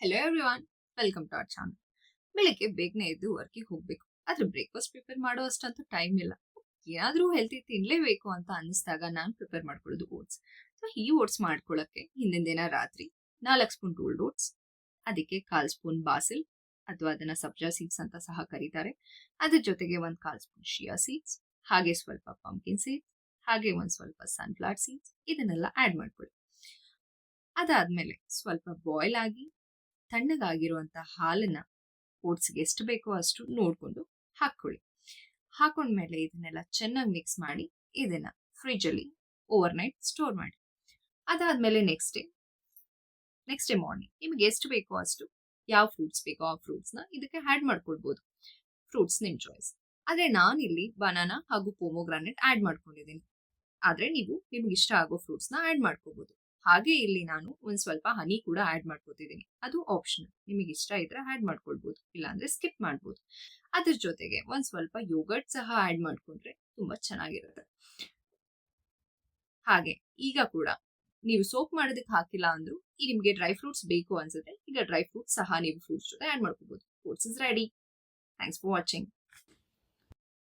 Hello everyone, welcome to our channel. ಬೆಳಿಗ್ಗೆ ಬೇಗನೆ ಎದ್ದು ವರ್ಕಿಗೆ ಹೋಗ್ಬೇಕು, ಆದ್ರೆ ಬ್ರೇಕ್ಫಾಸ್ಟ್ ಪ್ರಿಪೇರ್ ಮಾಡೋ ಅಷ್ಟಂತೂ ಟೈಮ್ ಇಲ್ಲ. ಏನಾದ್ರೂ ಹೆಲ್ತಿ ತಿನ್ಲೇಬೇಕು ಅಂತ ಅನಿಸ್ದಾಗ ನಾನು ಪ್ರಿಪೇರ್ ಮಾಡ್ಕೊಳ್ಳೋದು ಓಟ್ಸ್. ಸೊ ಈ ಓಟ್ಸ್ ಮಾಡ್ಕೊಳ್ಳೋಕ್ಕೆ ಹಿಂದಿನ ದಿನ ರಾತ್ರಿ 4 ಸ್ಪೂನ್ ಟೋಲ್ಡ್ ಓಟ್ಸ್, ಅದಕ್ಕೆ 1/4 ಸ್ಪೂನ್ ಬಾಸಿಲ್ ಅಥವಾ ಅದನ್ನ ಸಬ್ಜಾ ಸೀಡ್ಸ್ ಅಂತ ಸಹ ಕರೀತಾರೆ, ಅದ್ರ ಜೊತೆಗೆ 1/4 ಸ್ಪೂನ್ ಶಿಯಾ ಸೀಡ್ಸ್, ಹಾಗೆ ಸ್ವಲ್ಪ ಪಂಪ್ಕಿನ್ ಸೀಡ್ಸ್, ಹಾಗೆ ಒಂದ್ ಸ್ವಲ್ಪ ಸನ್ಫ್ಲವರ್ ಸೀಡ್ಸ್, ಇದನ್ನೆಲ್ಲ ಆಡ್ ಮಾಡ್ಕೊಳ್ಳಿ. ಅದಾದ್ಮೇಲೆ ಸ್ವಲ್ಪ ಬಾಯ್ಲ್ ಆಗಿ ತಣ್ಣಗಾಗಿರುವಂತ ಹಾಲನ್ನ ಓಟ್ಸ್ಗೆ ಎಷ್ಟು ಬೇಕೋ ಅಷ್ಟು ನೋಡ್ಕೊಂಡು ಹಾಕೊಳ್ಳಿ. ಹಾಕೊಂಡ್ಮೇಲೆ ಇದನ್ನೆಲ್ಲ ಚೆನ್ನಾಗಿ ಮಿಕ್ಸ್ ಮಾಡಿ ಇದನ್ನ ಫ್ರಿಜ್ ಅಲ್ಲಿ ಓವರ್ ನೈಟ್ ಸ್ಟೋರ್ ಮಾಡಿ. ಅದಾದ್ಮೇಲೆ ನೆಕ್ಸ್ಟ್ ಡೇ ಮಾರ್ನಿಂಗ್ ನಿಮ್ಗೆ ಎಷ್ಟು ಬೇಕೋ ಅಷ್ಟು ಯಾವ ಫ್ರೂಟ್ಸ್ ಬೇಕೋ ಆ ಫ್ರೂಟ್ಸ್ ನ ಇದಕ್ಕೆ ಆಡ್ ಮಾಡ್ಕೊಳ್ಬಹುದು. ಫ್ರೂಟ್ಸ್ ನಿಮ್ ಚಾಯ್ಸ್. ಆದ್ರೆ ನಾನಿಲ್ಲಿ ಬನಾನಾ ಹಾಗೂ ಪೊಮೊಗ್ರಾನೆಟ್ ಆಡ್ ಮಾಡ್ಕೊಂಡಿದ್ದೀನಿ. ಆದ್ರೆ ನೀವು ನಿಮ್ಗೆ ಇಷ್ಟ ಆಗೋ ಫ್ರೂಟ್ಸ್ ನ ಆಡ್ ಮಾಡ್ಕೋಬಹುದು. ಹಾಗೆ ಇಲ್ಲಿ ನಾನು ಒಂದ್ ಸ್ವಲ್ಪ ಹನಿ ಕೂಡ ಆಡ್ ಮಾಡ್ಕೋತಿದ್ದೀನಿ, ಅದು ಆಪ್ಷನಲ್. ನಿಮಗೆ ಇಷ್ಟ ಇದ್ರೆ ಆಡ್ ಮಾಡ್ಕೊಳ್ಬಹುದು, ಇಲ್ಲಾಂದ್ರೆ ಸ್ಕಿಪ್ ಮಾಡ್ಬೋದು. ಅದ್ರ ಜೊತೆಗೆ ಒಂದ್ ಸ್ವಲ್ಪ ಯೋಗರ್ಟ್ ಸಹ ಆಡ್ ಮಾಡ್ಕೊಂಡ್ರೆ ತುಂಬಾ ಚೆನ್ನಾಗಿರುತ್ತೆ. ಹಾಗೆ ಈಗ ಕೂಡ ನೀವು ಸೋಪ್ ಮಾಡೋದಕ್ಕೆ ಹಾಕಿಲ್ಲ ಅಂದ್ರೂ ನಿಮ್ಗೆ ಡ್ರೈ ಫ್ರೂಟ್ಸ್ ಬೇಕು ಅನ್ಸುತ್ತೆ, ಈಗ ಡ್ರೈ ಫ್ರೂಟ್ಸ್ ಸಹ ನೀವು ಫ್ರೂಟ್ಸ್ ಜೊತೆ ಆಡ್ ಮಾಡ್ಕೋಬಹುದು. Oats is ready. Thanks for watching.